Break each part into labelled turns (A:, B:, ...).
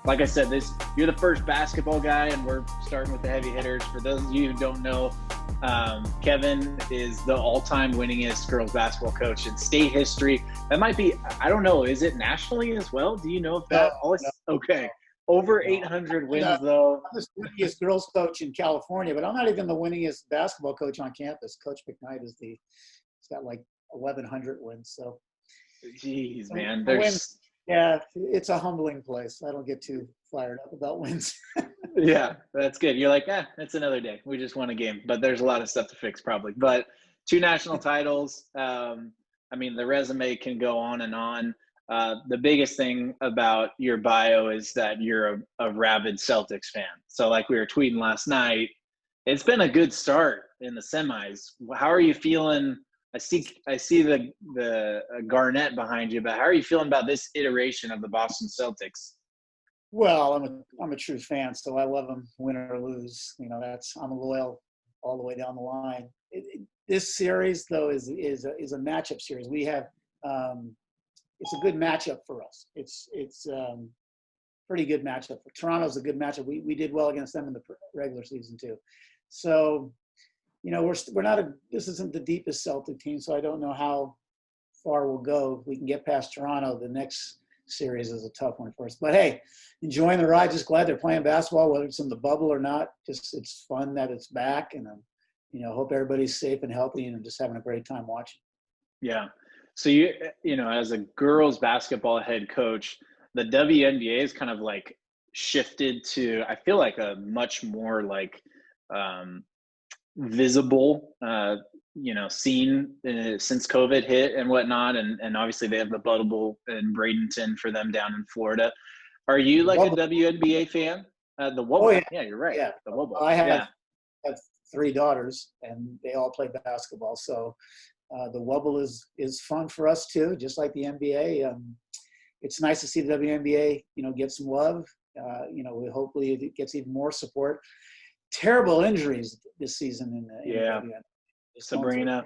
A: like I said, you're the first basketball guy, and we're starting with the heavy hitters. For those of you who don't know, Kevin is the all-time winningest girls basketball coach in state history. That might be, I don't know, is it nationally as well? Do you know if that always?
B: No,
A: Okay, over
B: no.
A: 800 wins though.
B: I'm the winningest girls coach in California, but I'm not even the winningest basketball coach on campus. Coach McKnight he's got like 1,100 wins. So,
A: Jeez, man,
B: yeah, it's a humbling place. I don't get too fired up about wins.
A: Yeah, that's good. You're like, it's another day. We just won a game, but there's a lot of stuff to fix probably. But 2 national titles. I mean, the resume can go on and on. The biggest thing about your bio is that you're a rabid Celtics fan. So like we were tweeting last night, it's been a good start in the semis. How are you feeling? I see the Garnett behind you, but how are you feeling about this iteration of the Boston Celtics?
B: Well, I'm a true fan, so I love them, win or lose. I'm loyal all the way down the line. This series, though, is a matchup series. We have it's a good matchup for us. It's pretty good matchup. Toronto's a good matchup. We did well against them in the regular season too. So, we're not this isn't the deepest Celtic team, so I don't know how far we'll go. If we can get past Toronto, the next series is a tough one for us. But hey, enjoying the ride. Just glad they're playing basketball, whether it's in the bubble or not. Just it's fun that it's back, and hope everybody's safe and healthy and just having a great time watching.
A: Yeah. So as a girls basketball head coach, the WNBA is kind of like shifted to, I feel like, a much more like visible, scene since COVID hit and whatnot. And obviously they have the bubble in Bradenton for them down in Florida. Are you like a WNBA fan? The Wobble.
B: Oh, yeah.
A: Yeah, you're right.
B: Yeah.
A: The Wobble.
B: I have 3 daughters, and they all play basketball. So the Wobble is fun for us too, just like the NBA. It's nice to see the WNBA, get some love. Hopefully it gets even more support. Terrible injuries this season in the WNBA.
A: Sabrina.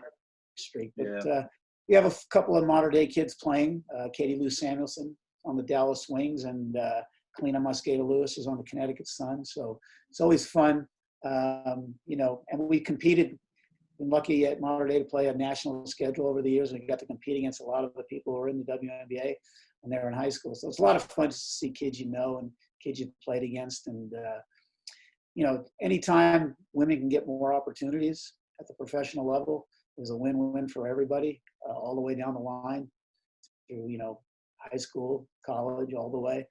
B: Streak. But we have a couple of Mater Dei kids playing. Katie Lou Samuelson on the Dallas Wings, and Kalina Mosqueda Lewis is on the Connecticut Sun. So it's always fun. And we competed. Been lucky at Mater Dei to play a national schedule over the years. We got to compete against a lot of the people who are in the WNBA when they were in high school. So it's a lot of fun to see kids and kids you've played against. And, anytime women can get more opportunities at the professional level is a win-win for everybody, all the way down the line through, high school, college, all the way.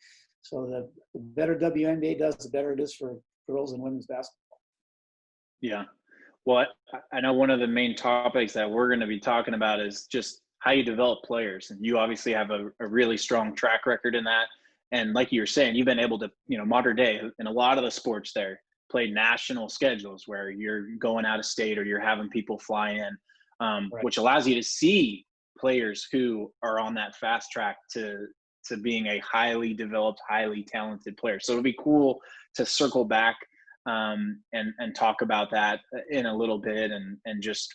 B: So the better WNBA does, the better it is for girls and women's basketball.
A: Yeah. Well, I know one of the main topics that we're going to be talking about is just how you develop players. And you obviously have a really strong track record in that. And like you were saying, you've been able to, Mater Dei in a lot of the sports there play national schedules where you're going out of state or you're having people fly in,
B: Right.
A: which allows you to see players who are on that fast track to being a highly developed, highly talented player. So it'll be cool to circle back and talk about that in a little bit, and just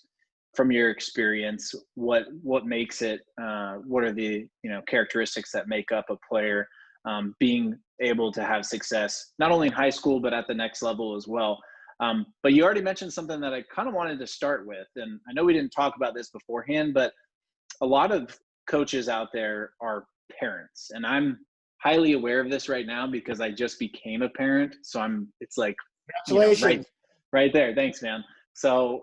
A: from your experience, what makes it, what are the characteristics that make up a player being able to have success not only in high school but at the next level as well. But you already mentioned something that I kind of wanted to start with, and I know we didn't talk about this beforehand, but a lot of coaches out there are parents, and I'm highly aware of this right now because I just became a parent. So it's like,
B: Congratulations.
A: Right there. Thanks, man. So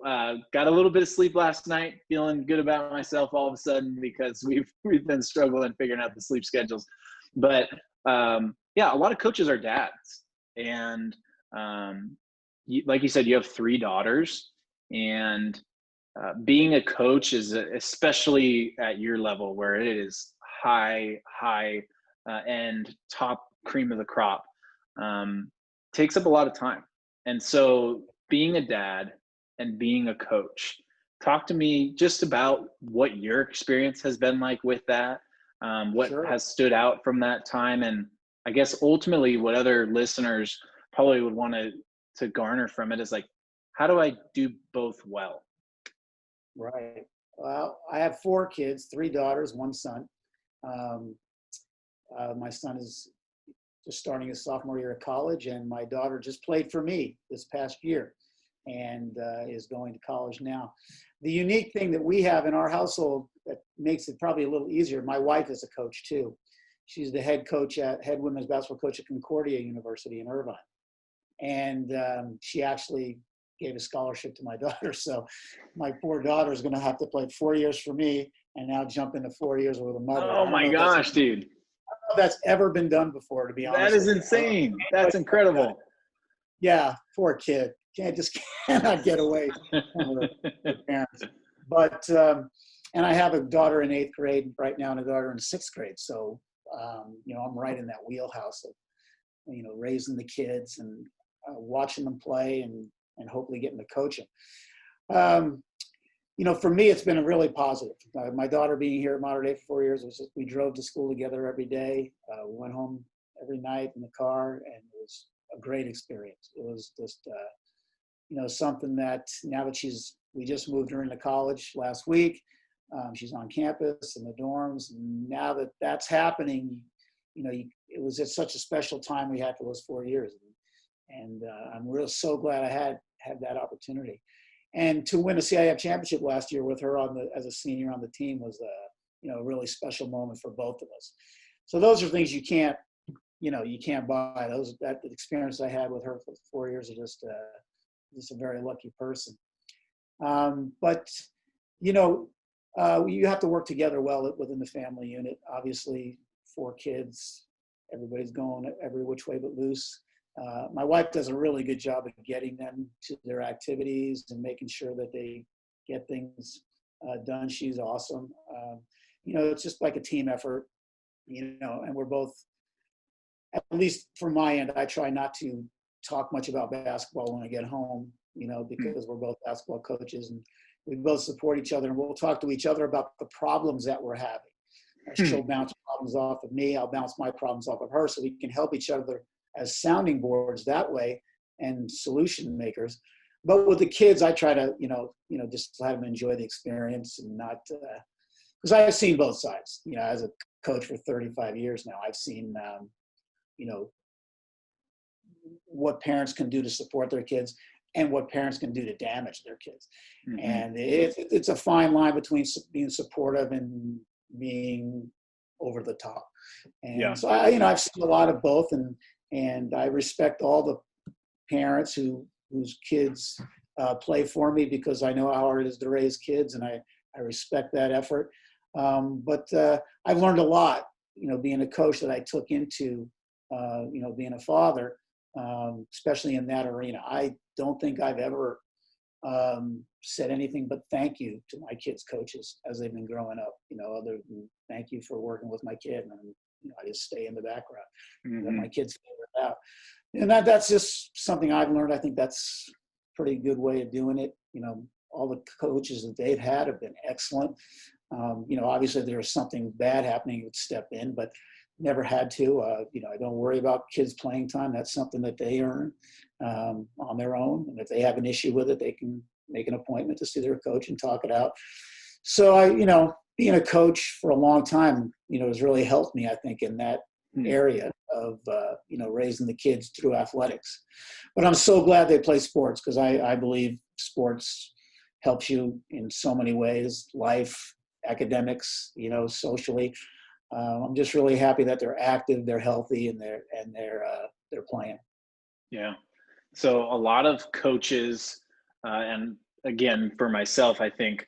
A: got a little bit of sleep last night, feeling good about myself all of a sudden because we've been struggling figuring out the sleep schedules. But a lot of coaches are dads, and like you said, you have 3 daughters, and being a coach is, especially at your level where it is high end, top cream of the crop, takes up a lot of time. And so being a dad and being a coach, talk to me just about what your experience has been like with that, what
B: Sure.
A: has stood out from that time, and I guess ultimately what other listeners probably would want to garner from it is like, how do I do both well?
B: Right. Well, I have 4 kids, 3 daughters, 1 son. My son is just starting his sophomore year of college, and my daughter just played for me this past year and is going to college now. The unique thing that we have in our household that makes it probably a little easier, my wife is a coach too. She's the head women's basketball coach at Concordia University in Irvine. And she actually gave a scholarship to my daughter. So my poor daughter is going to have to play 4 years for me and now jump into 4 years with a mother.
A: Oh my gosh, dude.
B: I don't know if that's ever been done before, to be honest.
A: That is insane. That's incredible.
B: Yeah, poor kid. Cannot get away from her parents. But, and I have a daughter in 8th grade right now and a daughter in 6th grade. So, I'm right in that wheelhouse of, raising the kids and watching them play and hopefully getting to coach them. For me, it's been really positive. My daughter being here at Mater Dei for 4 years, we drove to school together every day. We went home every night in the car, and it was a great experience. It was just, something that now that we just moved her into college last week. She's on campus in the dorms. And now that that's happening, it was just such a special time we had for those 4 years. And I'm so glad I had that opportunity. And to win a CIF championship last year with her as a senior on the team was a really special moment for both of us. So those are things you can't buy. That experience I had with her for 4 years is just a very lucky person. But you have to work together well within the family unit. Obviously, 4 kids, everybody's going every which way but loose. My wife does a really good job of getting them to their activities and making sure that they get things done. She's awesome. It's just like a team effort, and we're both, at least from my end, I try not to talk much about basketball when I get home, because we're both basketball coaches and we both support each other, and we'll talk to each other about the problems that we're having. She'll bounce problems off of me. I'll bounce my problems off of her, so we can help each other as sounding boards that way and solution makers. But with the kids, I try to, just let them enjoy the experience and not, because I've seen both sides, as a coach for 35 years now, I've seen, what parents can do to support their kids and what parents can do to damage their kids. Mm-hmm. And it's a fine line between being supportive and being over the top. And so I've seen a lot of both, and I respect all the parents whose kids play for me, because I know how hard it is to raise kids, and I respect that effort. But I've learned a lot, being a coach, that I took into, being a father, especially in that arena. I don't think I've ever said anything but thank you to my kids' coaches as they've been growing up, other than thank you for working with my kid. And I just stay in the background, let my kids figure it out. And that's just something I've learned. I think that's a pretty good way of doing it. All the coaches that they've had have been excellent. Obviously if there was something bad happening, you would step in, but never had to. I don't worry about kids' playing time. That's something that they earn on their own. And if they have an issue with it, they can make an appointment to see their coach and talk it out. So being a coach for a long time, has really helped me, I think, in that area of, raising the kids through athletics. But I'm so glad they play sports, because I believe sports helps you in so many ways, life, academics, socially. I'm just really happy that they're active, they're healthy, and they're playing.
A: Yeah. So a lot of coaches, and again, for myself, I think,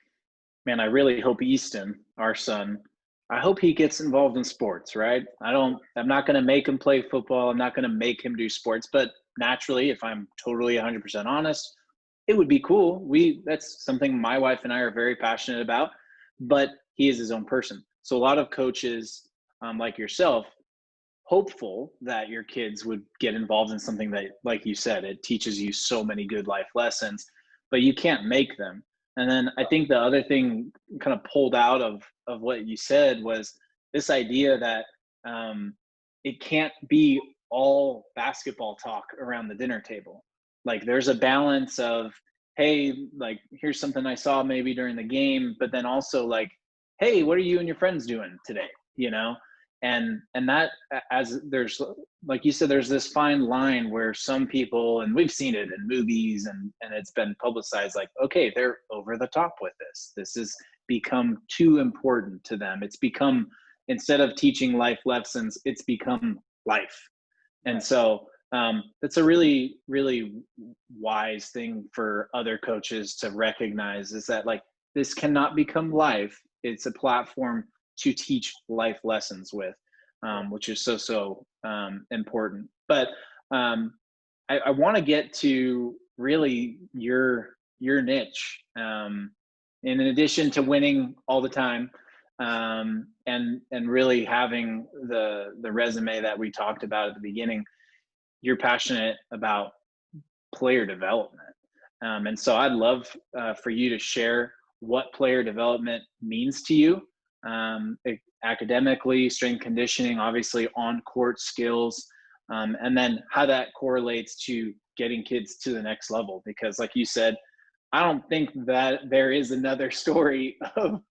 A: man, I really hope Easton, our son, I hope he gets involved in sports, right? I'm not going to make him play football. I'm not going to make him do sports, but naturally, if I'm totally 100% honest, it would be cool. That's something my wife and I are very passionate about, but he is his own person. So a lot of coaches, like yourself, hopeful that your kids would get involved in something that, like you said, it teaches you so many good life lessons, but you can't make them. And then I think the other thing kind of pulled out of what you said was this idea that it can't be all basketball talk around the dinner table. Like there's a balance of, hey, like here's something I saw maybe during the game, but then also like, hey, what are you and your friends doing today? and that, as there's, like you said, there's this fine line where some people, and we've seen it in movies and it's been publicized, like, okay, they're over the top with this has become too important to them. It's become, instead of teaching life lessons, it's become life. And so that's a really, really wise thing for other coaches to recognize, is that, like, this cannot become life. It's a platform to teach life lessons with, which is so important. But I want to get to really your niche. In addition to winning all the time, and really having the resume that we talked about at the beginning, you're passionate about player development. And so I'd love for you to share what player development means to you, academically, strength conditioning, obviously on court skills, and then how that correlates to getting kids to the next level. Because like you said, I don't think that there is another story of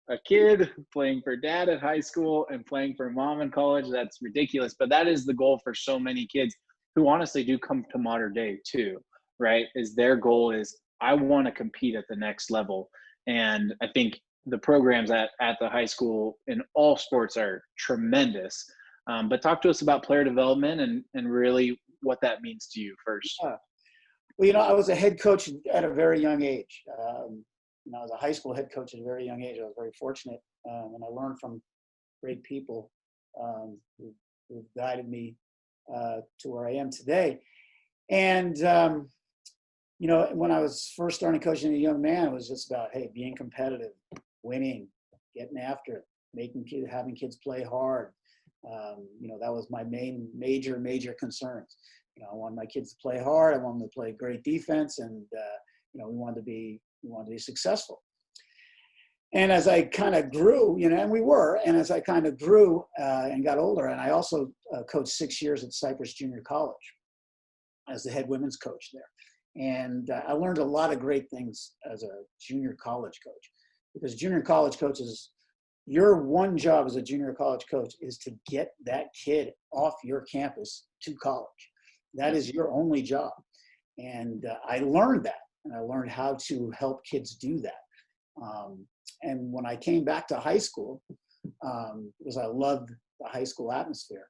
A: a kid playing for dad at high school and playing for mom in college. That's ridiculous. But that is the goal for so many kids who honestly do come to Mater Dei too, right? Is their goal is, I want to compete at the next level. And I think the programs at the high school in all sports are tremendous. But talk to us about player development and really what that means to you first.
B: Well, I was a head coach at a very young age. I was a high school head coach at a very young age. I was very fortunate, and I learned from great people who guided me to where I am today. And when I was first starting coaching a young man, it was just about, hey, being competitive, winning, getting after it, having kids play hard. That was my major concerns. I wanted my kids to play hard. I wanted them to play great defense, and we wanted to be successful. And as I kind of grew, and as I kind of grew and got older, and I also coached 6 years at Cypress Junior College as the head women's coach there. And I learned a lot of great things as a junior college coach, because junior college coaches, your one job as a junior college coach is to get that kid off your campus to college. That is your only job. And I learned that, and I learned how to help kids do that. And when I came back to high school, because I loved the high school atmosphere,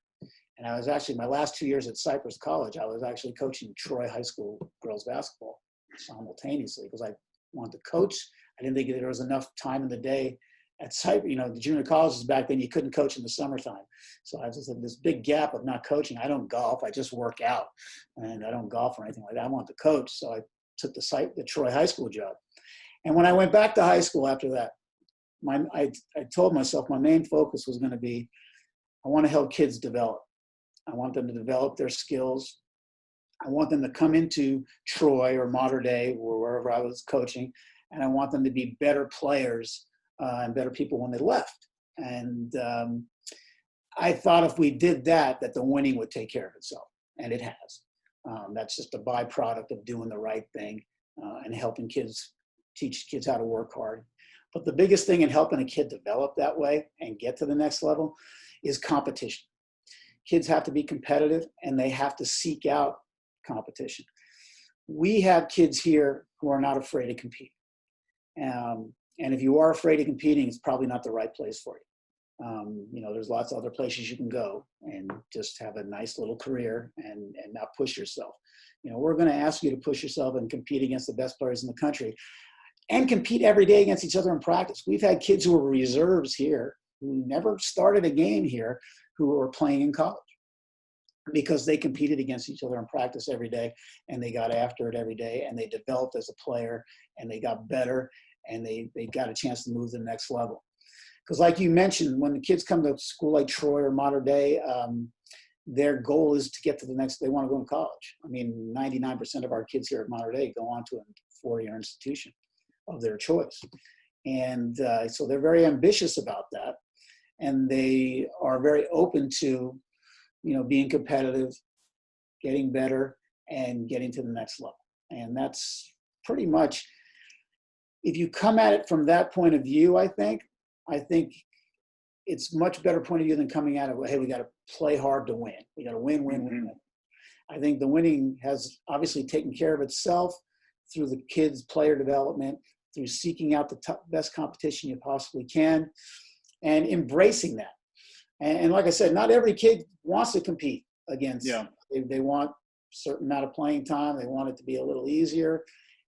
B: and I was actually, my last 2 years at Cypress College, I was actually coaching Troy High School girls basketball simultaneously, because I wanted to coach. I didn't think there was enough time in the day at Cypress. The junior colleges back then, you couldn't coach in the summertime. So I just had this big gap of not coaching. I don't golf. I just work out, and I don't golf or anything like that. I wanted to coach. So I took the Troy High School job. And when I went back to high school after that, I told myself my main focus was going to be, I want to help kids develop. I want them to develop their skills. I want them to come into Troy or Mater Dei or wherever I was coaching, and I want them to be better players and better people when they left. And I thought if we did that the winning would take care of itself, and it has. That's just a byproduct of doing the right thing and helping kids, teach kids how to work hard. But the biggest thing in helping a kid develop that way and get to the next level is competition. Kids have to be competitive, and they have to seek out competition. We have kids here who are not afraid to compete. And if you are afraid of competing, it's probably not the right place for you. There's lots of other places you can go and just have a nice little career and not push yourself. We're going to ask you to push yourself and compete against the best players in the country and compete every day against each other in practice. We've had kids who were reserves here who never started a game here who are playing in college because they competed against each other in practice every day, and they got after it every day, and they developed as a player, and they got better, and they got a chance to move to the next level. Because like you mentioned, when the kids come to a school like Troy or Mater Dei, their goal is to get to the next, they want to go to college. 99% of our kids here at Mater Dei go on to a four-year institution of their choice. And so they're very ambitious about that. And they are very open to, being competitive, getting better, and getting to the next level. And that's pretty much, if you come at it from that point of view, I think it's much better point of view than coming out of, hey, we got to play hard to win. We got to win, win,
A: Mm-hmm.
B: win. I think the winning has obviously taken care of itself through the kids' player development, through seeking out the best competition you possibly can, and embracing that. And like I said, not every kid wants to compete against.
A: Yeah.
B: They want a certain amount of playing time. They want it to be a little easier.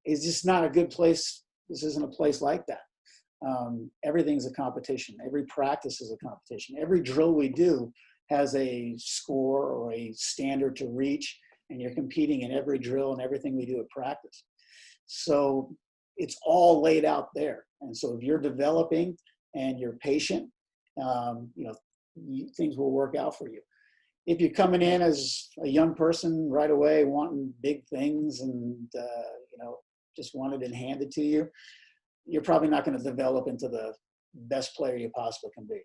B: It's just not a good place. This isn't a place like that. Everything's a competition. Every practice is a competition. Every drill we do has a score or a standard to reach, and you're competing in every drill and everything we do at practice. So it's all laid out there. And so if you're developing and you're patient, things will work out for you. If you're coming in as a young person right away wanting big things and just want it and handed to you, you're probably not going to develop into the best player you possibly can be.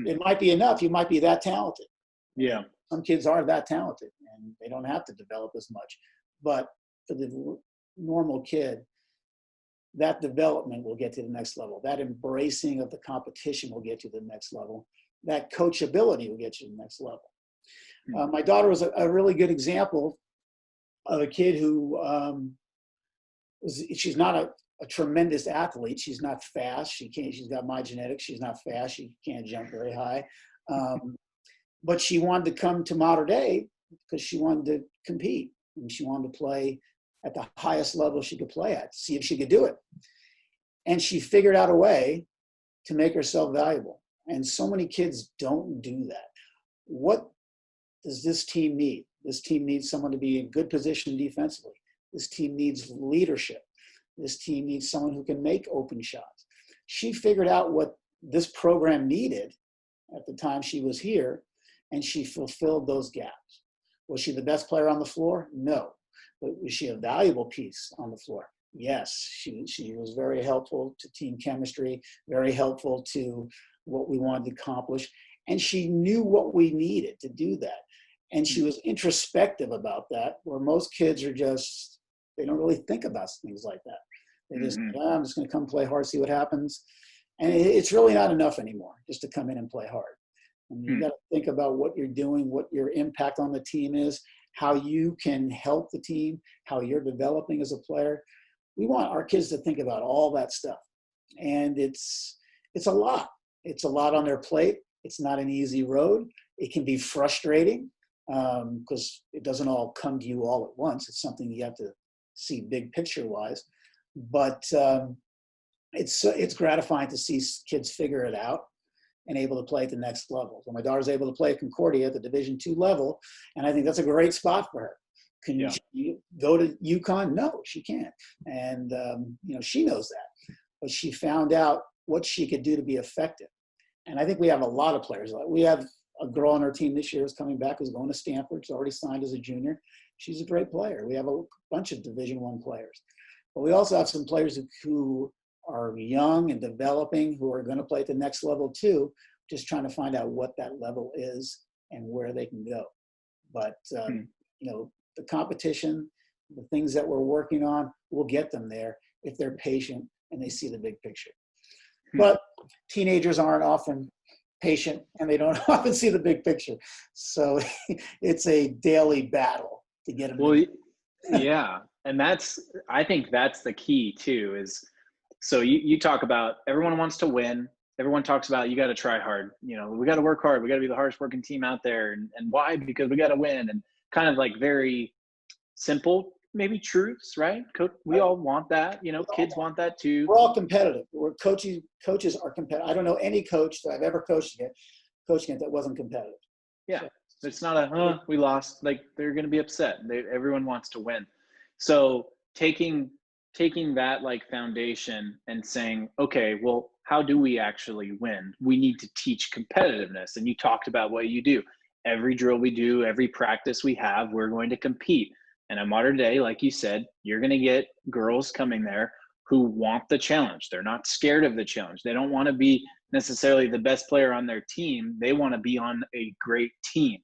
B: It might be enough. You might be that talented.
A: Yeah.
B: Some kids are that talented and they don't have to develop as much. But for the normal kid, that development will get to the next level. That embracing of the competition will get you to the next level. That coachability will get you to the next level. My daughter was a really good example of a kid who she's not a tremendous athlete. She's not fast. She's got my genetics. She's not fast. She can't jump very high. But she wanted to come to Mater Dei because she wanted to compete and she wanted to play at the highest level she could play at, see if she could do it. And she figured out a way to make herself valuable. And so many kids don't do that. What does this team need? This team needs someone to be in good position defensively. This team needs leadership. This team needs someone who can make open shots. She figured out what this program needed at the time she was here, and she fulfilled those gaps. Was she the best player on the floor? No. But was she a valuable piece on the floor? Yes. She was very helpful to team chemistry, very helpful to what we wanted to accomplish. And she knew what we needed to do that. And she was introspective about that, where most kids are just, they don't really think about things like that. They just, I'm just going to come play hard, see what happens. And it's really not enough anymore just to come in and play hard. And you got to think about what you're doing, what your impact on the team is, how you can help the team, how you're developing as a player. We want our kids to think about all that stuff. And it's a lot. It's a lot on their plate. It's not an easy road. It can be frustrating because it doesn't all come to you all at once. It's something you have to see big picture wise. But it's gratifying to see kids figure it out and able to play at the next level. So my daughter's able to play at Concordia at the Division II level, and I think that's a great spot for her. Can she go to UConn? No, she can't. And she knows that. But she found out what she could do to be effective. And I think we have a lot of players. We have a girl on our team this year who's coming back, who's going to Stanford. She's already signed as a junior. She's a great player. We have a bunch of Division I players. But we also have some players who are young and developing, who are going to play at the next level too, just trying to find out what that level is and where they can go. But, the competition, the things that we're working on, will get them there if they're patient and they see the big picture. But teenagers aren't often patient and they don't often see the big picture. So it's a daily battle to get them.
A: Well, yeah. And I think that's the key too, is, so you talk about everyone wants to win. Everyone talks about, you got to try hard. We got to work hard. We got to be the hardest working team out there. And why? Because we got to win. And kind of like very simple, maybe truths, right? We all want that. Kids want that too.
B: We're all competitive. Coaches are competitive. I don't know any coach that I've ever coached against that wasn't competitive.
A: Yeah. So it's not we lost. Like, they're going to be upset. Everyone wants to win. So taking that like foundation and saying, okay, well, how do we actually win? We need to teach competitiveness. And you talked about what you do. Every drill we do, every practice we have, we're going to compete. And at Mater Dei, like you said, you're going to get girls coming there who want the challenge. They're not scared of the challenge. They don't want to be necessarily the best player on their team. They want to be on a great team,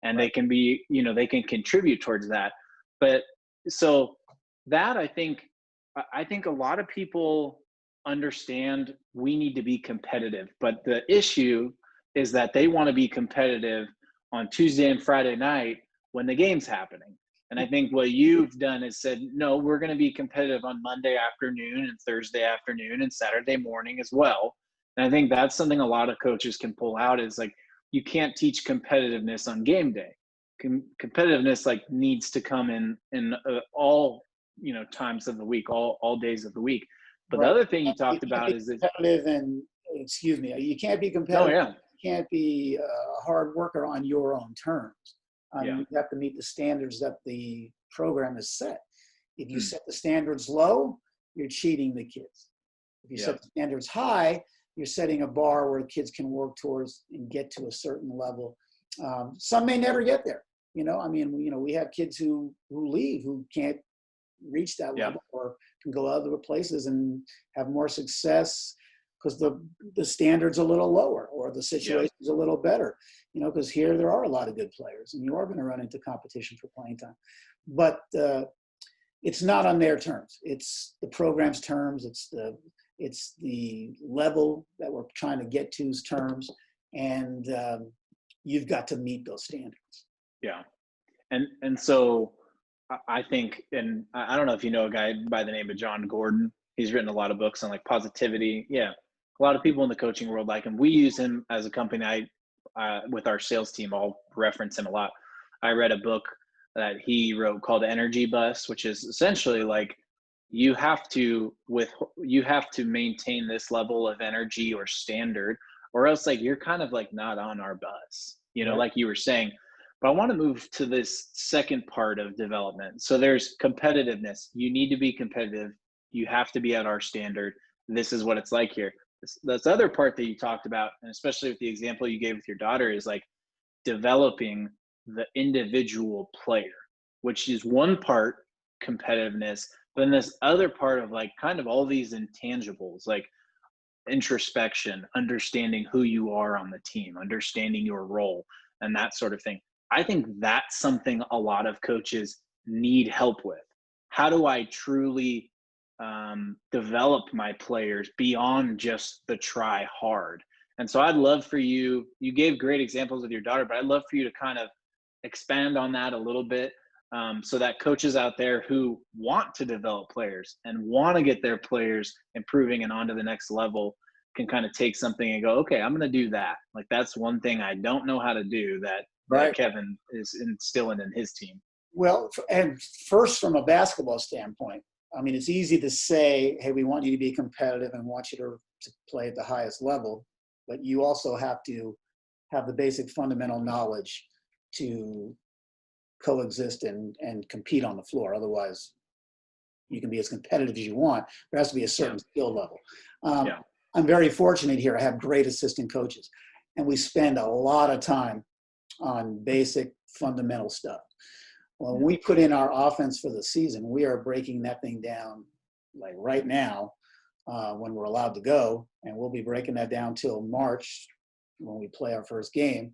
A: and they can be, they can contribute towards that. But so that, I think a lot of people understand we need to be competitive, but the issue is that they want to be competitive on Tuesday and Friday night when the game's happening. And I think what you've done is said, no, we're going to be competitive on Monday afternoon and Thursday afternoon and Saturday morning as well. And I think that's something a lot of coaches can pull out is like, you can't teach competitiveness on game day. Competitiveness like needs to come in all, times of the week, all days of the week. But
B: Right.
A: The other thing you talked about is that
B: competitive and, you can't be competitive.
A: Oh, yeah.
B: You can't be a hard worker on your own terms. You have to meet the standards that the program has set. If you set the standards low, you're cheating the kids. If you set the standards high, you're setting a bar where kids can work towards and get to a certain level. Some may never get there. We have kids who leave, who can't reach that level or can go other places and have more success because the standard's a little lower or the situation's a little better, because here there are a lot of good players and you are going to run into competition for playing time. But it's not on their terms. It's the program's terms. It's the level that we're trying to get to's terms. And you've got to meet those standards.
A: Yeah. And so I think, and I don't know if you know a guy by the name of John Gordon. He's written a lot of books on like positivity. Yeah. A lot of people in the coaching world like him. We use him as a company. With our sales team, I'll reference him a lot. I read a book that he wrote called Energy Bus, which is essentially like you have to maintain this level of energy or standard, or else like you're kind of like not on our bus, like you were saying. But I want to move to this second part of development. So there's competitiveness. You need to be competitive. You have to be at our standard. This is what it's like here. This other part that you talked about, and especially with the example you gave with your daughter, is like developing the individual player, which is one part competitiveness, but then this other part of like kind of all these intangibles, like introspection, understanding who you are on the team, understanding your role, and that sort of thing. I think that's something a lot of coaches need help with. How do I truly develop my players beyond just the try hard? And so I'd love for you gave great examples with your daughter, but I'd love for you to kind of expand on that a little bit, so that coaches out there who want to develop players and want to get their players improving and on to the next level can kind of take something and go, okay, I'm going to do that. Like that's one thing I don't know how to do that Kevin is instilling in his team.
B: Well, and first from a basketball standpoint, I mean, it's easy to say, hey, we want you to be competitive and want you to play at the highest level, but you also have to have the basic fundamental knowledge to coexist and compete on the floor. Otherwise, you can be as competitive as you want. There has to be a certain skill level. I'm very fortunate here. I have great assistant coaches, and we spend a lot of time on basic fundamental stuff. When we put in our offense for the season, we are breaking that thing down like right now when we're allowed to go, and we'll be breaking that down till March when we play our first game.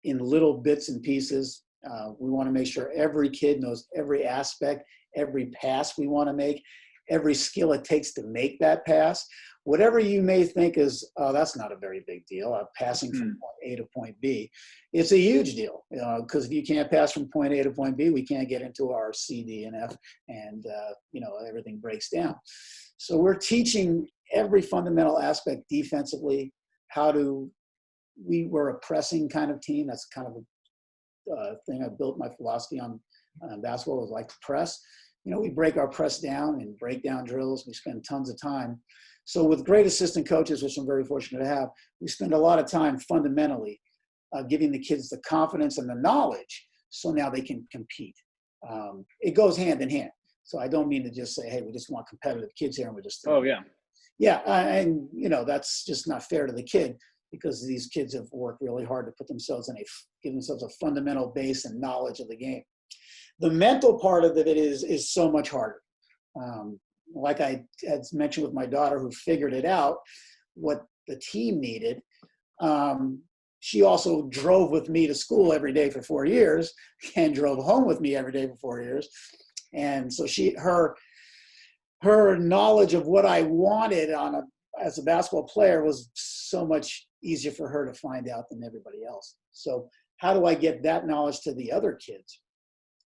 B: In little bits and pieces, we want to make sure every kid knows every aspect, every pass we want to make, every skill it takes to make that pass. Whatever you may think is, oh, that's not a very big deal, passing from point A to point B. It's a huge deal, because if you can't pass from point A to point B, we can't get into our C, D, and F, and everything breaks down. So we're teaching every fundamental aspect defensively, we're a pressing kind of team. That's kind of a thing I built my philosophy on basketball, is like to press. We break our press down and break down drills. We spend tons of time. So with great assistant coaches, which I'm very fortunate to have, we spend a lot of time fundamentally giving the kids the confidence and the knowledge so now they can compete. It goes hand in hand. So I don't mean to just say, hey, we just want competitive kids here and we just and that's just not fair to the kid, because these kids have worked really hard to put themselves give themselves a fundamental base and knowledge of the game. The mental part of it is so much harder. Like I had mentioned with my daughter, who figured it out, what the team needed. She also drove with me to school every day for 4 years and drove home with me every day for 4 years. And so her knowledge of what I wanted on as a basketball player was so much easier for her to find out than everybody else. So how do I get that knowledge to the other kids?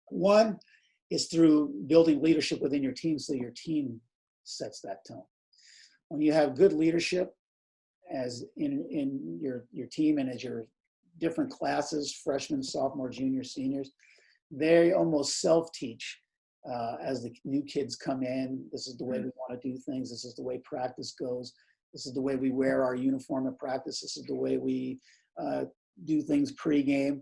B: One is through building leadership within your team, so your team sets that tone. When you have good leadership as in your team and as your different classes, freshmen, sophomore, junior, seniors, they almost self-teach as the new kids come in. This is the way we want to do things. This is the way practice goes. This is the way we wear our uniform at practice. This is the way we do things pregame.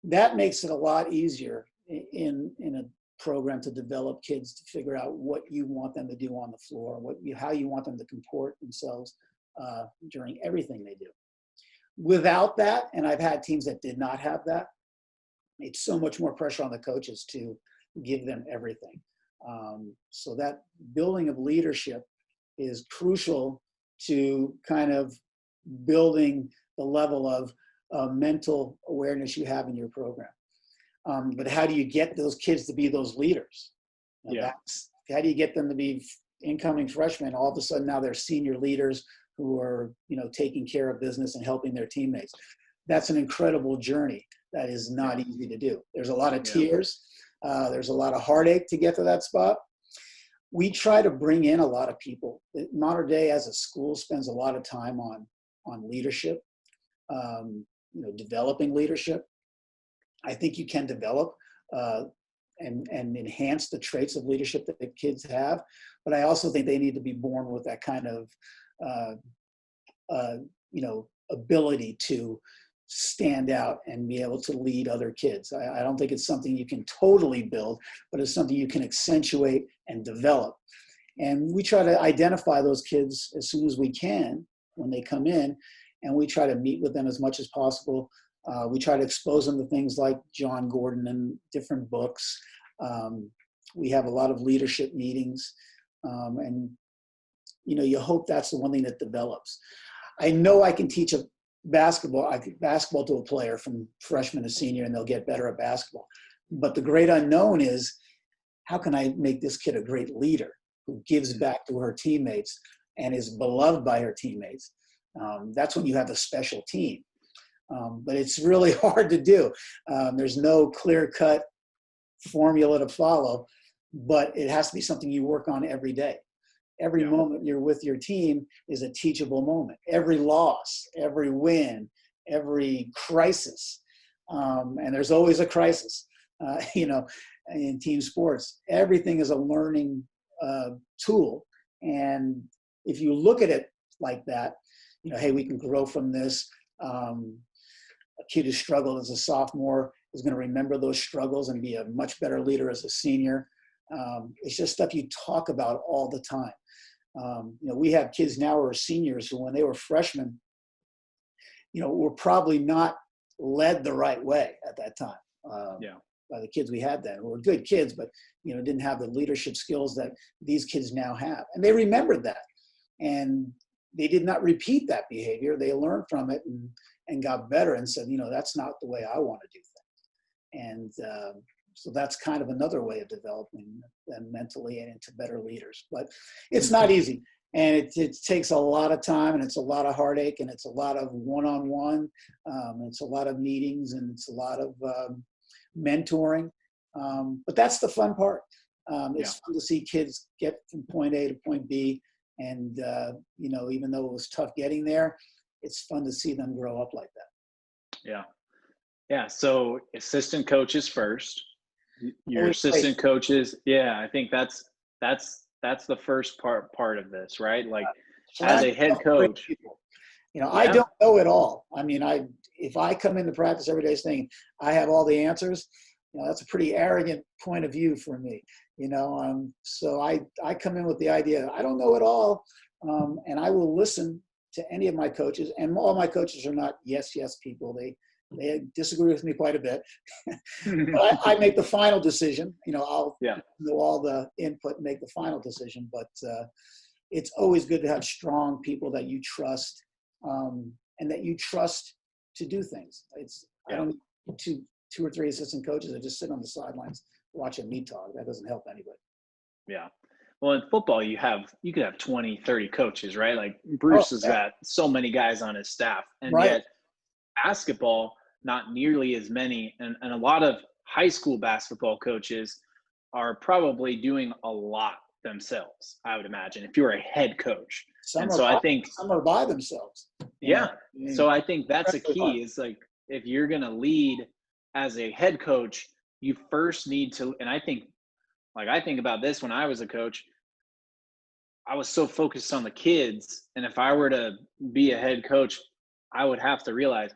B: That makes it a lot easier in a program to develop kids to figure out what you want them to do on the floor, how you want them to comport themselves during everything they do. Without that, and I've had teams that did not have that, it's so much more pressure on the coaches to give them everything. So that building of leadership is crucial to kind of building the level of mental awareness you have in your program. But how do you get those kids to be those leaders? How do you get them to be incoming freshmen? All of a sudden now they're senior leaders who are, taking care of business and helping their teammates. That's an incredible journey. That is not easy to do. There's a lot of tears. There's a lot of heartache to get to that spot. We try to bring in a lot of people. Mater Dei as a school spends a lot of time on leadership, developing leadership. I think you can develop and enhance the traits of leadership that the kids have, but I also think they need to be born with that kind of ability to stand out and be able to lead other kids. I don't think it's something you can totally build, but it's something you can accentuate and develop. And we try to identify those kids as soon as we can when they come in, and we try to meet with them as much as possible. We try to expose them to things like John Gordon and different books. We have a lot of leadership meetings, and you hope that's the one thing that develops. I know I can teach basketball to a player from freshman to senior, and they'll get better at basketball. But the great unknown is, how can I make this kid a great leader who gives back to her teammates and is beloved by her teammates? That's when you have a special team. But it's really hard to do. There's no clear-cut formula to follow, but it has to be something you work on every day. Every moment you're with your team is a teachable moment. Every loss, every win, every crisis, and there's always a crisis, in team sports. Everything is a learning tool. And if you look at it like that, hey, we can grow from this. A kid who struggled as a sophomore is going to remember those struggles and be a much better leader as a senior. It's just stuff you talk about all the time. We have kids now who are seniors who, when they were freshmen, were probably not led the right way at that time by the kids we had then, who were good kids, but didn't have the leadership skills that these kids now have. And they remembered that, and they did not repeat that behavior. They learned from it and got better and said, that's not the way I want to do things. And so that's kind of another way of developing them mentally and into better leaders. But it's not easy. And it takes a lot of time, and it's a lot of heartache, and it's a lot of one-on-one. It's a lot of meetings, and it's a lot of mentoring. But that's the fun part. It's fun to see kids get from point A to point B. And, even though it was tough getting there, it's fun to see them grow up like that.
A: Yeah. Yeah. So assistant coaches first. Your assistant coaches. Yeah. I think that's the first part of this, right? Like, as a head coach,
B: I don't know it all. I mean, if I come into practice every day saying I have all the answers, that's a pretty arrogant point of view for me. So I come in with the idea, I don't know it all, and I will listen to any of my coaches, and all my coaches are not yes people. They disagree with me quite a bit, but I make the final decision. I'll know all the input and make the final decision. But it's always good to have strong people that you trust, and that you trust to do things. I don't need two or three assistant coaches that just sit on the sidelines watching me talk. That doesn't help anybody.
A: Yeah. Well, in football, you could have 20, 30 coaches, right? Like
B: Oh,
A: Bruce has
B: yeah.
A: got so many guys on his staff, and
B: Right.
A: yet basketball, not nearly as many. And a lot of high school basketball coaches are probably doing a lot themselves, I would imagine, if you're a head coach.
B: Some
A: And
B: are
A: so I
B: by,
A: think,
B: some are by themselves. You know,
A: yeah.
B: I mean,
A: So I think that's a
B: incredibly hard.
A: key is like, if you're going to lead as a head coach, you first need to, and I think, like, I think about this when I was a coach, I was so focused on the kids. And if I were to be a head coach, I would have to realize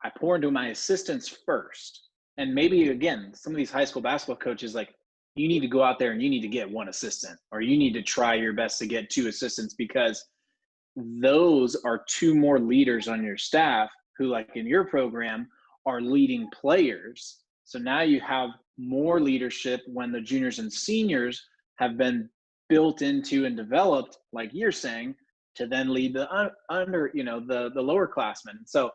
A: I pour into my assistants first. And maybe again, some of these high school basketball coaches, like, you need to go out there and you need to get one assistant, or you need to try your best to get two assistants, because those are two more leaders on your staff who, like in your program, are leading players. So now you have more leadership when the juniors and seniors have been built into and developed, like you're saying, to then lead the under, the lower classmen. So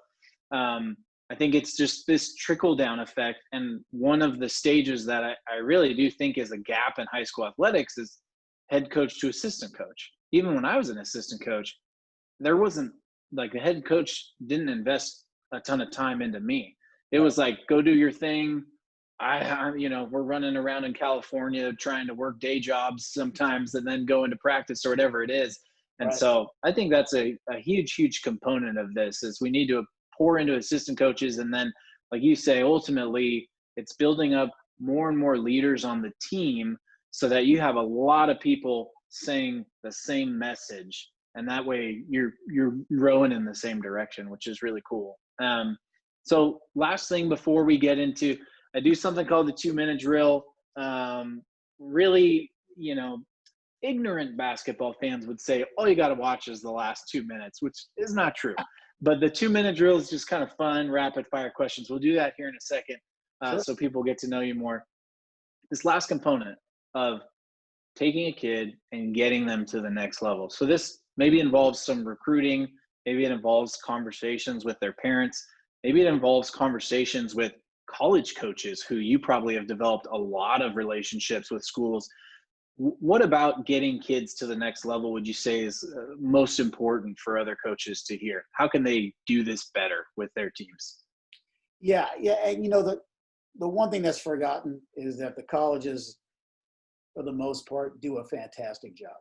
A: I think it's just this trickle down effect. And one of the stages that I really do think is a gap in high school athletics is head coach to assistant coach. Even when I was an assistant coach, there wasn't, like, the head coach didn't invest a ton of time into me. It
B: Right.
A: was like, go do your thing. We're running around in California trying to work day jobs sometimes and then go into practice or whatever it is. And
B: Right.
A: so I think that's a huge, huge component of this is we need to pour into assistant coaches. And then, like you say, ultimately it's building up more and more leaders on the team so that you have a lot of people saying the same message. And that way you're rowing in the same direction, which is really cool. So last thing before we get into, I do something called the 2-minute drill. Really, ignorant basketball fans would say all you got to watch is the last 2 minutes, which is not true. But the 2-minute drill is just kind of fun, rapid fire questions. We'll do that here in a second,
B: Sure.
A: so people get to know you more. This last component of taking a kid and getting them to the next level. So this maybe involves some recruiting. Maybe it involves conversations with their parents. Maybe it involves conversations with college coaches who you probably have developed a lot of relationships with schools. What about getting kids to the next level would you say is most important for other coaches to hear? How can they do this better with their teams?
B: Yeah. Yeah. And the one thing that's forgotten is that the colleges, for the most part, do a fantastic job.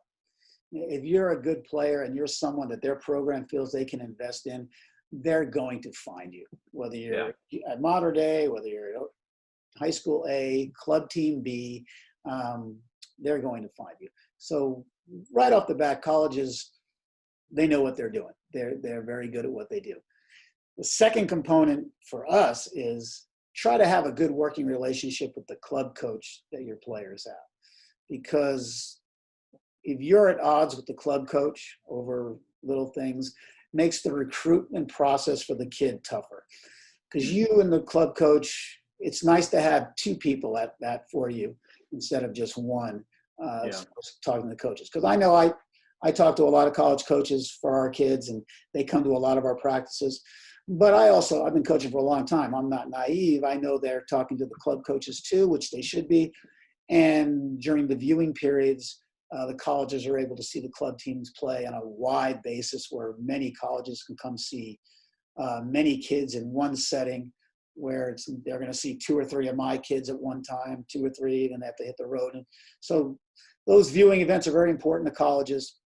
B: If you're a good player and you're someone that their program feels they can invest in, they're going to find you. Whether you're at Mater Dei, whether you're at high school A, club team B, they're going to find you. So right off the bat, colleges, they know what they're doing. They're very good at what they do. The second component for us is try to have a good working relationship with the club coach that your players have. Because if you're at odds with the club coach over little things, makes the recruitment process for the kid tougher. Because you and the club coach, it's nice to have two people at that for you instead of just one talking to the coaches. Because I know I talk to a lot of college coaches for our kids, and they come to a lot of our practices. But I've been coaching for a long time. I'm not naive. I know they're talking to the club coaches too, which they should be. And during the viewing periods, the colleges are able to see the club teams play on a wide basis, where many colleges can come see many kids in one setting, where they're going to see 2 or 3 of my kids at one time, 2 or 3, and they have to hit the road. And so those viewing events are very important to colleges,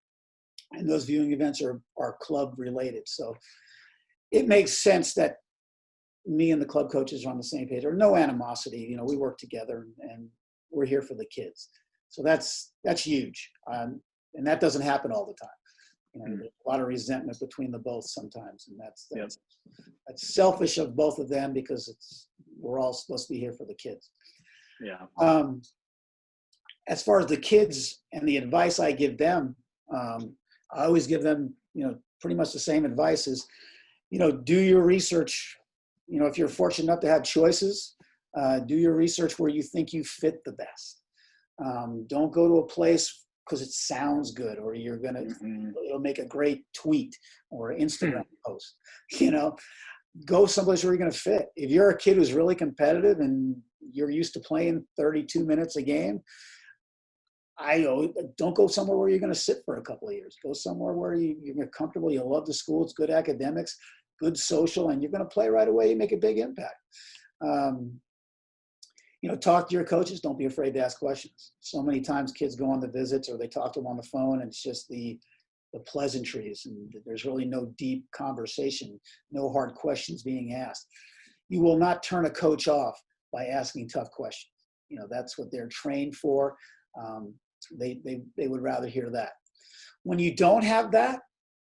B: and those viewing events are club related. So it makes sense that me and the club coaches are on the same page. There's no animosity. We work together, and we're here for the kids. So that's huge. And that doesn't happen all the time. There's a lot of resentment between the both sometimes. And that's selfish of both of them, because we're all supposed to be here for the kids.
A: Yeah.
B: As far as the kids and the advice I give them, I always give them, pretty much the same advice is, do your research. If you're fortunate enough to have choices, do your research where you think you fit the best. Don't go to a place because it sounds good, or you're going to, it'll make a great tweet or Instagram post. Go someplace where you're going to fit. If you're a kid who's really competitive and you're used to playing 32 minutes a game, don't go somewhere where you're going to sit for a couple of years. Go somewhere where you're comfortable. You love the school. It's good academics, good social, and you're going to play right away. You make a big impact. Talk to your coaches. Don't be afraid to ask questions. So many times kids go on the visits or they talk to them on the phone, and it's just the pleasantries, and there's really no deep conversation, no hard questions being asked. You will not turn a coach off by asking tough questions. That's what they're trained for. They would rather hear that. When you don't have that,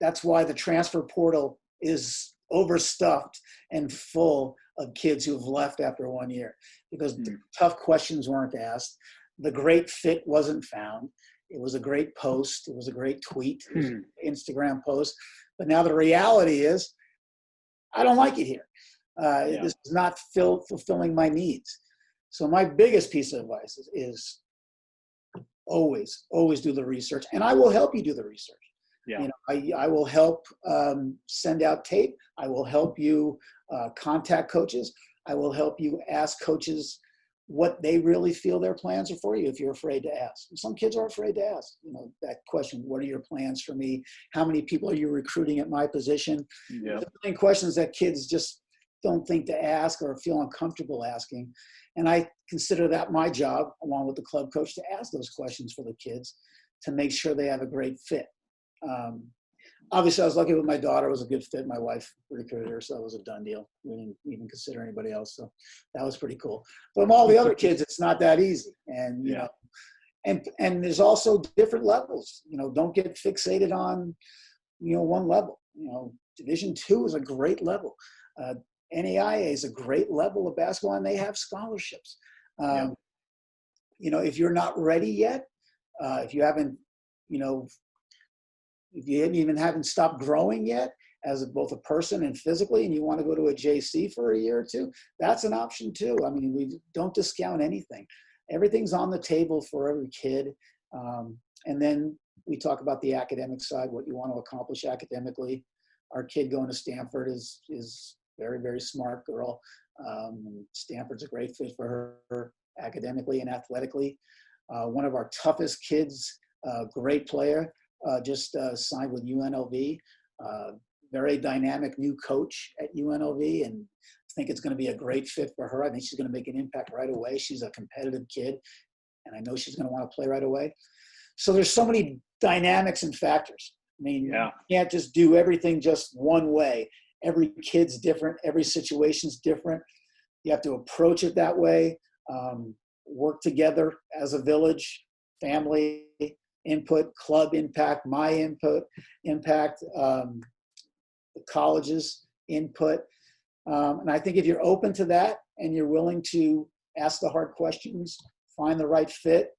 B: that's why the transfer portal is overstuffed and full of kids who've left after 1 year, because the tough questions weren't asked. The great fit wasn't found. It was a great post. It was a great tweet. It was an Instagram post. But now the reality is, I don't like it here. This is not fulfilling my needs. So my biggest piece of advice is always do the research, and I will help you do the research.
A: Yeah.
B: I will help send out tape. I will help you contact coaches. I will help you ask coaches what they really feel their plans are for you if you're afraid to ask. Some kids are afraid to ask, that question, what are your plans for me? How many people are you recruiting at my position?
A: Yeah.
B: The main questions that kids just don't think to ask or feel uncomfortable asking. And I consider that my job, along with the club coach, to ask those questions for the kids to make sure they have a great fit. Obviously, I was lucky with my daughter. It was a good fit. My wife recruited her, so it was a done deal. We didn't even consider anybody else, so that was pretty cool. But all the other kids, it's not that easy. And, and there's also different levels. Don't get fixated on, one level. Division II is a great level. NAIA is a great level of basketball, and they have scholarships. If you're not ready yet, if you haven't, if you haven't stopped growing yet as both a person and physically, and you want to go to a JC for a year or two, that's an option too. I mean, we don't discount anything. Everything's on the table for every kid. And then we talk about the academic side, what you want to accomplish academically. Our kid going to Stanford is very, very smart girl. Stanford's a great fit for her academically and athletically. One of our toughest kids, great player, just signed with UNLV. Very dynamic new coach at UNLV, and I think it's going to be a great fit for her. I think she's going to make an impact right away. She's a competitive kid, and I know she's going to want to play right away. So there's so many dynamics and factors. I mean, you can't just do everything just one way. Every kid's different. Every situation's different. You have to approach it that way. Work together as a village, family input, club impact, my input, impact, the college's input. And I think if you're open to that and you're willing to ask the hard questions, find the right fit,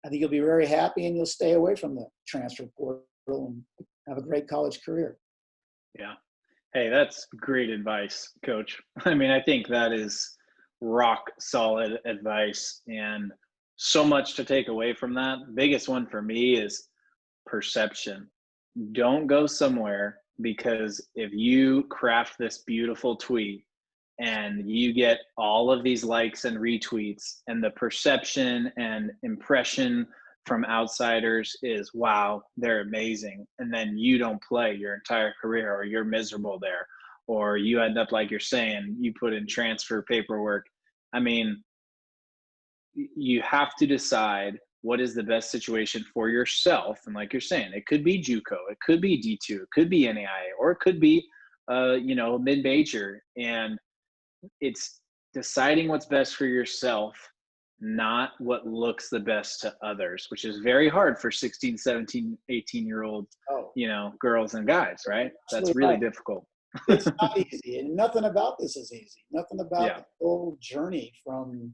B: I think you'll be very happy and you'll stay away from the transfer portal and have a great college career.
A: Yeah. Hey, that's great advice, Coach. I mean, I think that is rock solid advice, and so much to take away from that. Biggest one for me is perception. Don't go somewhere because if you craft this beautiful tweet and you get all of these likes and retweets, and the perception and impression from outsiders is, wow, they're amazing, and then you don't play your entire career, or you're miserable there, or you end up, like you're saying, you put in transfer paperwork. I mean, you have to decide what is the best situation for yourself. And like you're saying, it could be JUCO, it could be D2, it could be NAIA, or it could be mid-major. And it's deciding what's best for yourself, not what looks the best to others, which is very hard for 16, 17, 18-year-old, girls and guys, right? That's really difficult.
B: It's not easy, and nothing about this is easy. Nothing about the whole journey from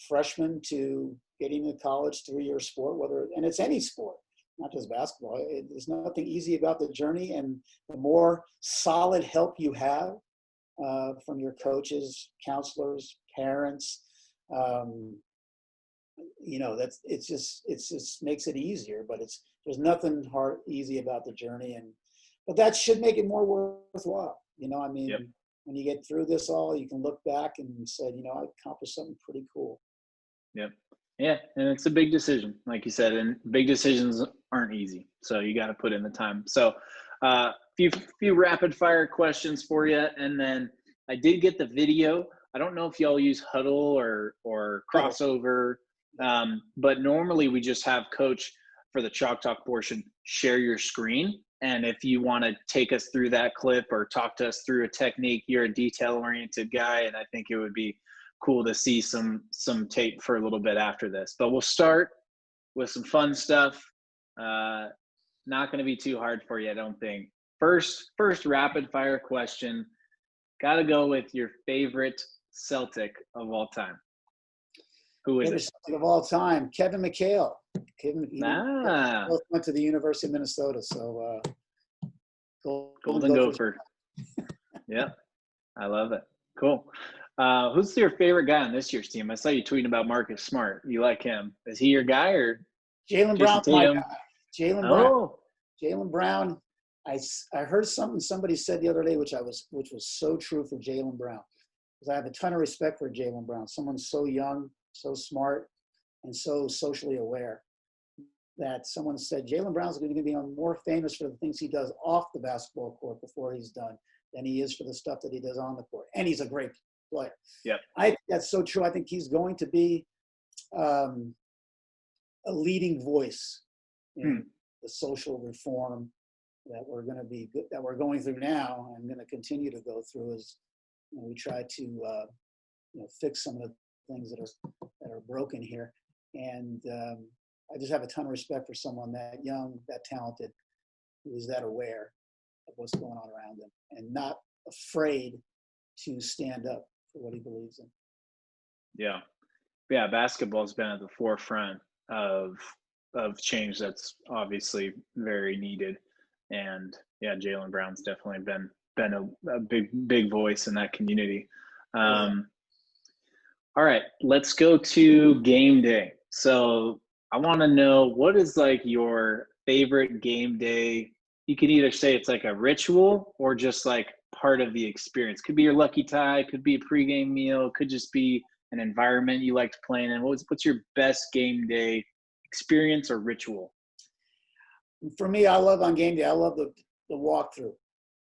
B: freshman to getting to college, 3-year sport, and it's any sport, not just basketball. There's nothing easy about the journey, and the more solid help you have from your coaches, counselors, parents, it just makes it easier. But there's nothing easy about the journey, but that should make it more worthwhile. When you get through this all, you can look back and say, I accomplished something pretty cool.
A: Yep. Yeah, and it's a big decision, like you said, and big decisions aren't easy. So you got to put in the time. So, few rapid fire questions for you, and then I did get the video. I don't know if y'all use Huddle or
B: Huddle.
A: Crossover, but normally we just have Coach for the Chalk Talk portion share your screen. And if you want to take us through that clip or talk to us through a technique, you're a detail oriented guy, and I think it would be cool to see some tape for a little bit after this. But we'll start with some fun stuff. Not going to be too hard for you, I don't think. First rapid fire question. Got to go with your favorite Celtic of all time. Who is
B: Favorite
A: it?
B: Celtic of all time, Kevin McHale. Both went to the University of Minnesota, so
A: Golden Gopher. Yeah, I love it. Cool. Who's your favorite guy on this year's team? I saw you tweeting about Marcus Smart. You like him? Is he your guy or
B: Jaylen Brown's my guy? Jaylen Brown.
A: Oh,
B: Jaylen Brown. I heard something somebody said the other day, which was so true for Jaylen Brown, because I have a ton of respect for Jaylen Brown. Someone so young, so smart, and so socially aware. That someone said Jaylen Brown's going to be more famous for the things he does off the basketball court before he's done than he is for the stuff that he does on the court. And he's a great player.
A: Yep.
B: I think that's so true. I think he's going to be a leading voice in the social reform that we're going through now and going to continue to go through as we try to fix some of the things that are broken here. And I just have a ton of respect for someone that young, that talented, who is that aware of what's going on around him and not afraid to stand up for what he believes in.
A: Yeah. Yeah, basketball's been at the forefront of change that's obviously very needed. And yeah, Jaylen Brown's definitely been a big voice in that community. All right, let's go to game day. So I want to know, what is like your favorite game day? You can either say it's like a ritual or just like part of the experience. Could be your lucky tie, could be a pregame meal, could just be an environment you like to play in. What's your best game day experience or ritual?
B: For me, I love on game day, I love the walkthrough.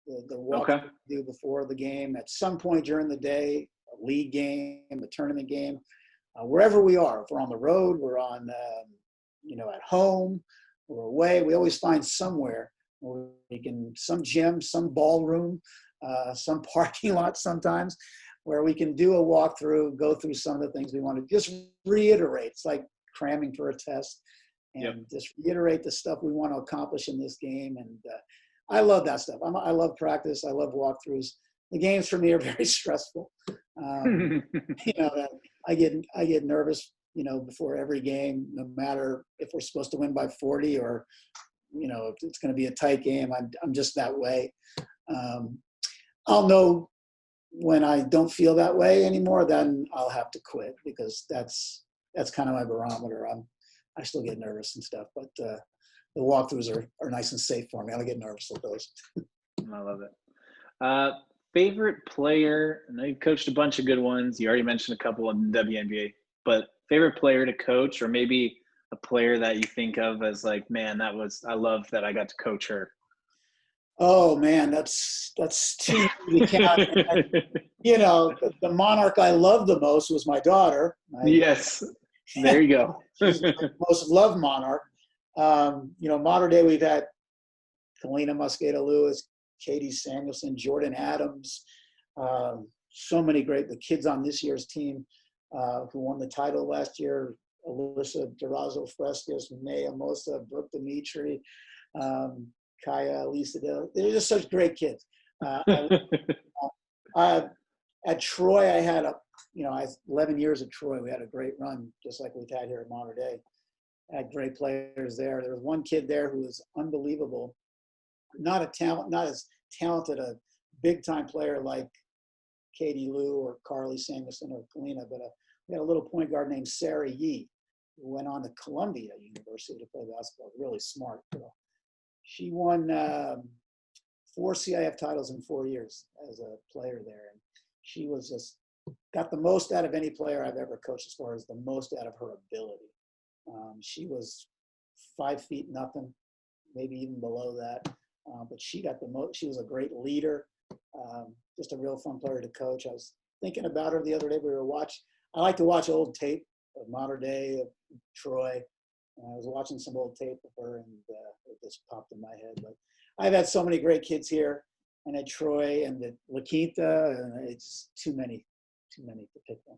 B: The walkthrough we do before the game. At some point during the day, a league game, a tournament game, wherever we are. If we're on the road, we're on, at home, we're away. We always find somewhere where we can, some gym, some ballroom, some parking lot sometimes, where we can do a walkthrough, go through some of the things we want to just reiterate. It's like cramming for a test and just reiterate the stuff we want to accomplish in this game. And I love that stuff. I love practice. I love walkthroughs. The games for me are very stressful. I get nervous, before every game, no matter if we're supposed to win by 40 or, if it's going to be a tight game. I'm just that way. I'll know when I don't feel that way anymore, then I'll have to quit, because that's kind of my barometer. I still get nervous and stuff, but the walkthroughs are nice and safe for me. I don't get nervous with those.
A: I love it. Favorite player? I know you've coached a bunch of good ones. You already mentioned a couple in the WNBA, but favorite player to coach, or maybe a player that you think of as like, man, I love that I got to coach her.
B: Oh man, that's too easy to count. The monarch I loved the most was my daughter.
A: Yes, there you go.
B: She's my most loved monarch. Mater Dei, we've had Kalina Mosqueda-Lewis, Katie Samuelson, Jordan Adams, so many the kids on this year's team who won the title last year, Alyssa Durazo-Frescas, Maya Mosa, Brooke Dimitri, Kaya, Lisa. They're just such great kids. At Troy, I had 11 years at Troy. We had a great run, just like we've had here at Mater Dei. I had great players there. There was one kid there who was unbelievable. Not as talented a big-time player like Katie Lou or Carly Samuelson or Kalina, but we had a little point guard named Sarah Yee, who went on to Columbia University to play basketball. Really smart girl. She won 4 CIF titles in 4 years as a player there, and she was just got the most out of any player I've ever coached as far as the most out of her ability. She was 5 feet nothing, maybe even below that. But she got the most. She was a great leader, just a real fun player to coach. I was thinking about her the other day. I like to watch old tape of Mater Dei, of Troy. And I was watching some old tape of her, and it just popped in my head. But I've had so many great kids here, and at Troy, and at La Quinta, and it's too many to pick them.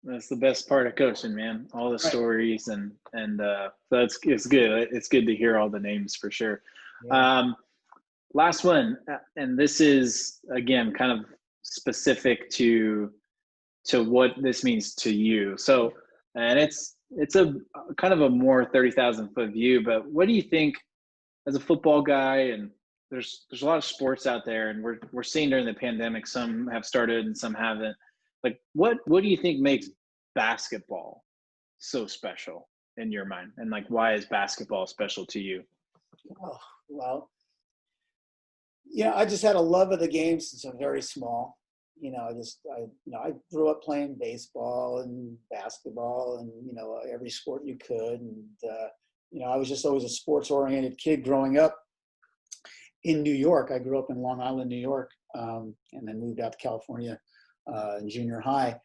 A: That's the best part of coaching, man. All the
B: Right.
A: stories and it's good. It's good to hear all the names for sure.
B: Yeah.
A: Last one, and this is again kind of specific to what this means to you. So, and it's a kind of a more 30,000 foot view. But what do you think as a football guy? And there's a lot of sports out there, and we're seeing during the pandemic, some have started and some haven't. Like, what do you think makes basketball so special in your mind? And like, why is basketball special to you?
B: Oh, well, I just had a love of the game since I'm very small. I grew up playing baseball and basketball and, every sport you could. And, I was just always a sports oriented kid growing up in New York. I grew up in Long Island, New York, and then moved out to California in junior high.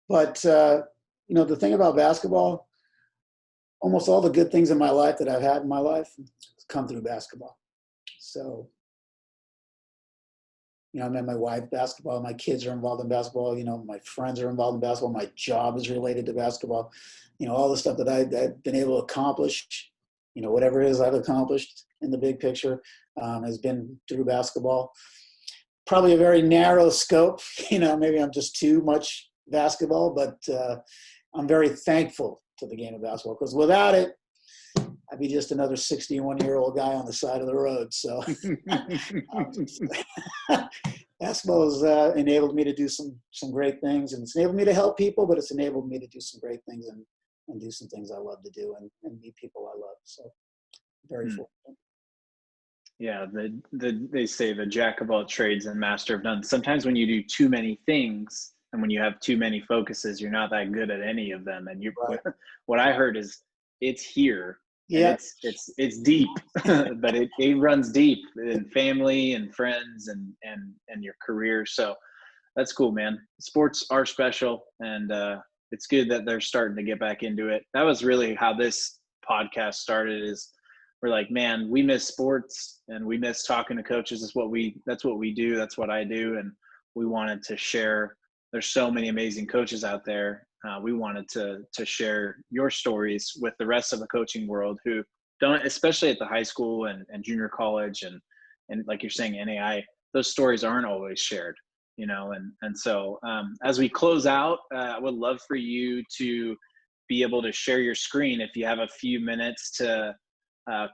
B: But the thing about basketball, almost all the good things in my life that I've had in my life come through basketball. So, I met my wife basketball. My kids are involved in basketball. My friends are involved in basketball. My job is related to basketball. All the stuff that I've been able to accomplish, whatever it is I've accomplished in the big picture has been through basketball. Probably a very narrow scope. Maybe I'm just too much basketball, but I'm very thankful to the game of basketball because without it, I'd be just another 61-year-old guy on the side of the road. So basketball has enabled me to do some great things, and it's enabled me to help people, but it's enabled me to do some great things and do some things I love to do and meet people I love. So very fortunate.
A: Yeah, they say the jack of all trades and master of none. Sometimes when you do too many things and when you have too many focuses, you're not that good at any of them. And
B: Right.
A: What I heard is it's here.
B: Yeah,
A: it's deep, but it runs deep in family and friends and your career. So that's cool, man. Sports are special, and it's good that they're starting to get back into it. That was really how this podcast started. Is we're like, man, we miss sports and we miss talking to coaches. That's what we do. That's what I do, and we wanted to share. There's so many amazing coaches out there. We wanted to share your stories with the rest of the coaching world who don't, especially at the high school and junior college and like you're saying, NAI, those stories aren't always shared, and so as we close out, I would love for you to be able to share your screen if you have a few minutes to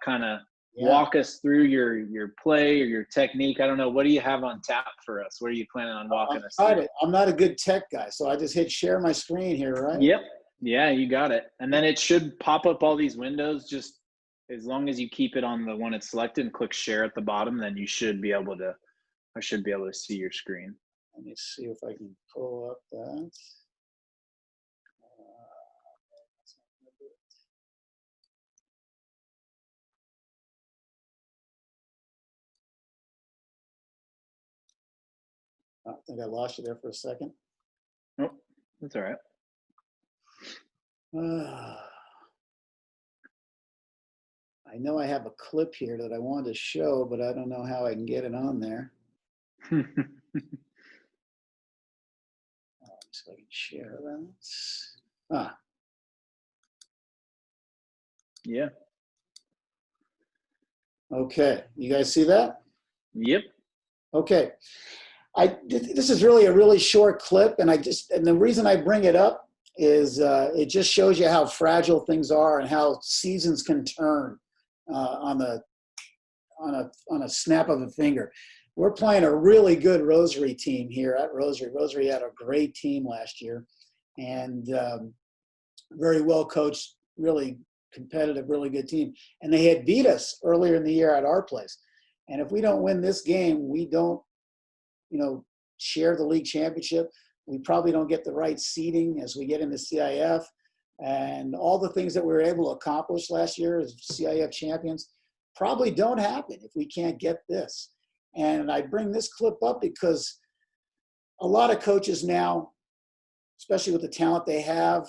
A: kind of walk us through your play or your technique. I don't know. What do you have on tap for us? What are you planning on walking us through?
B: I'm not a good tech guy, so I just hit share my screen here, right?
A: Yep. Yeah, you got it. And then it should pop up all these windows. Just as long as you keep it on the one it's selected and click share at the bottom, then I should be able to see your screen.
B: Let me see if I can pull up that. I think I lost you there for a second.
A: Oh, that's all right.
B: I know I have a clip here that I wanted to show, but I don't know how I can get it on there. So I can share that.
A: Yeah.
B: Okay, you guys see that?
A: Yep.
B: Okay. This is really a really short clip, and the reason I bring it up is it just shows you how fragile things are and how seasons can turn on a snap of a finger. We're playing a really good Rosary team here at Rosary. Rosary had a great team last year, and very well coached, really competitive, really good team. And they had beat us earlier in the year at our place. And if we don't win this game, we don't share the league championship. We probably don't get the right seeding as we get into CIF. And all the things that we were able to accomplish last year as CIF champions probably don't happen if we can't get this. And I bring this clip up because a lot of coaches now, especially with the talent they have,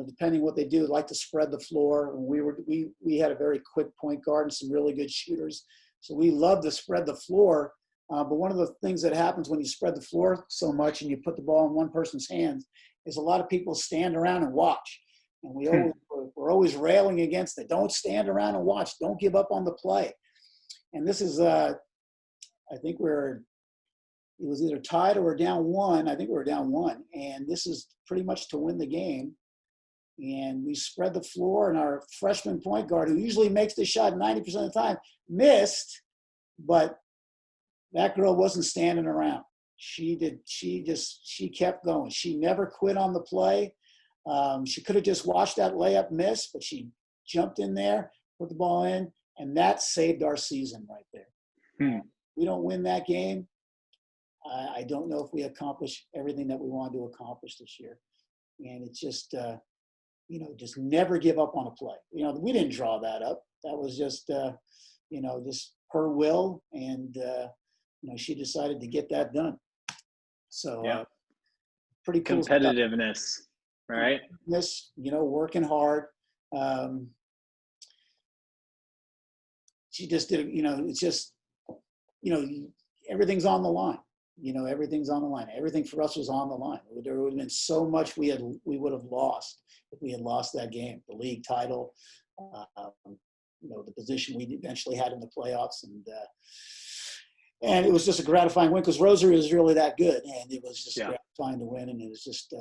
B: depending what they do, like to spread the floor. And we had a very quick point guard and some really good shooters. So we love to spread the floor. But one of the things that happens when you spread the floor so much and you put the ball in one person's hands is a lot of people stand around and watch. And we're always railing against it. Don't stand around and watch. Don't give up on the play. And this is, I think it was either tied or we're down one. I think we were down one. And this is pretty much to win the game. And we spread the floor, and our freshman point guard, who usually makes the shot 90% of the time, missed. But that girl wasn't standing around. She kept going. She never quit on the play. She could have just watched that layup miss, but she jumped in there, put the ball in, and that saved our season right there. We don't win that game. I don't know if we accomplish everything that we wanted to accomplish this year. And it's just, just never give up on a play. We didn't draw that up. That was just, just her will. And, she decided to get that done. So pretty cool
A: competitiveness,
B: stuff.
A: Right?
B: Working hard. She just did, it's just, everything's on the line. Everything's on the line. Everything for us was on the line. There would have been so much we would have lost if we had lost that game. The league title, the position we eventually had in the playoffs, and it was just a gratifying win because Rosary was really that good, and it was just gratifying to win. And it was just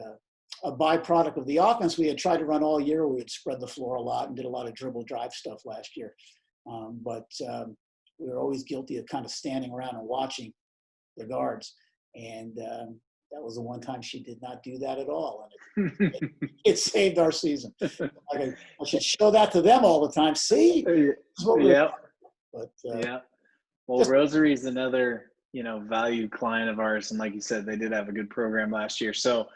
B: a byproduct of the offense we had tried to run all year. We had spread the floor a lot and did a lot of dribble drive stuff last year, but we were always guilty of kind of standing around and watching the guards, and that was the one time she did not do that at all, and it saved our season. I should show that to them all the time. See,
A: Well, Rosary is another valued client of ours, and like you said, they did have a good program last year. So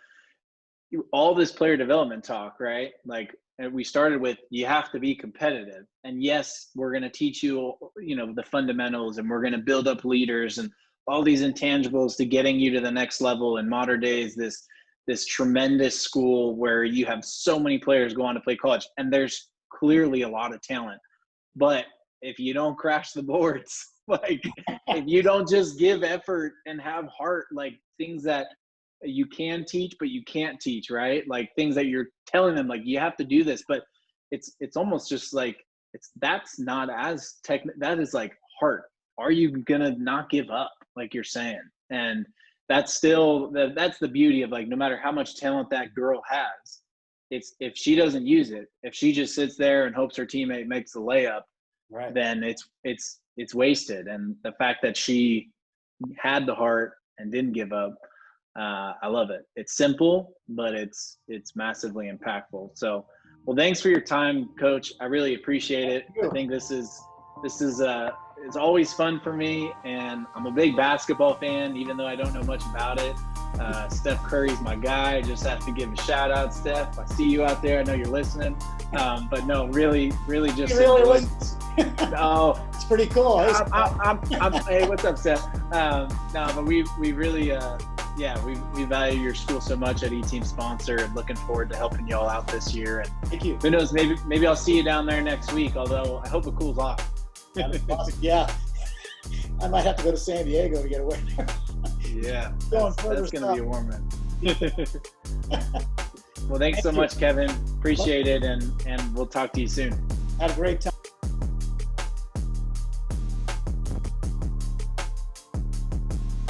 A: all this player development talk, right? Like, and we started with, you have to be competitive, and yes, we're going to teach you the fundamentals, and we're going to build up leaders and all these intangibles to getting you to the next level. And Mater Dei is this tremendous school where you have so many players go on to play college, and there's clearly a lot of talent. But if you don't crash the boards, like if you don't just give effort and have heart, like things that you can teach but you can't teach, right? Like things that you're telling them, like you have to do this, but it's almost just like that's not as that is like heart. Are you gonna not give up, like you're saying? And that's the beauty of, like, no matter how much talent that girl has, it's if she doesn't use it, if she just sits there and hopes her teammate makes the layup,
B: right,
A: then it's wasted. And the fact that she had the heart and didn't give up, I love it. It's simple, but it's massively impactful. So, well, thanks for your time, Coach. I really appreciate it. I think this is it's always fun for me, and I'm a big basketball fan, even though I don't know much about it. Steph Curry's my guy. I just have to give a shout out, Steph. I see you out there. I know you're listening. But no, really just.
B: Oh, it's pretty cool.
A: Hey, what's up, Steph? No, but we really, we value your school so much at eTeam Sponsor, and looking forward to helping you all out this year. And
B: thank you.
A: Who knows? Maybe I'll see you down there next week. Although I hope it cools off.
B: Yeah, I might have to go to San Diego to get away.
A: Yeah, that's going to be a warm one. Well, thanks so much, Kevin. Appreciate it, and we'll talk to you soon.
B: Had a great time.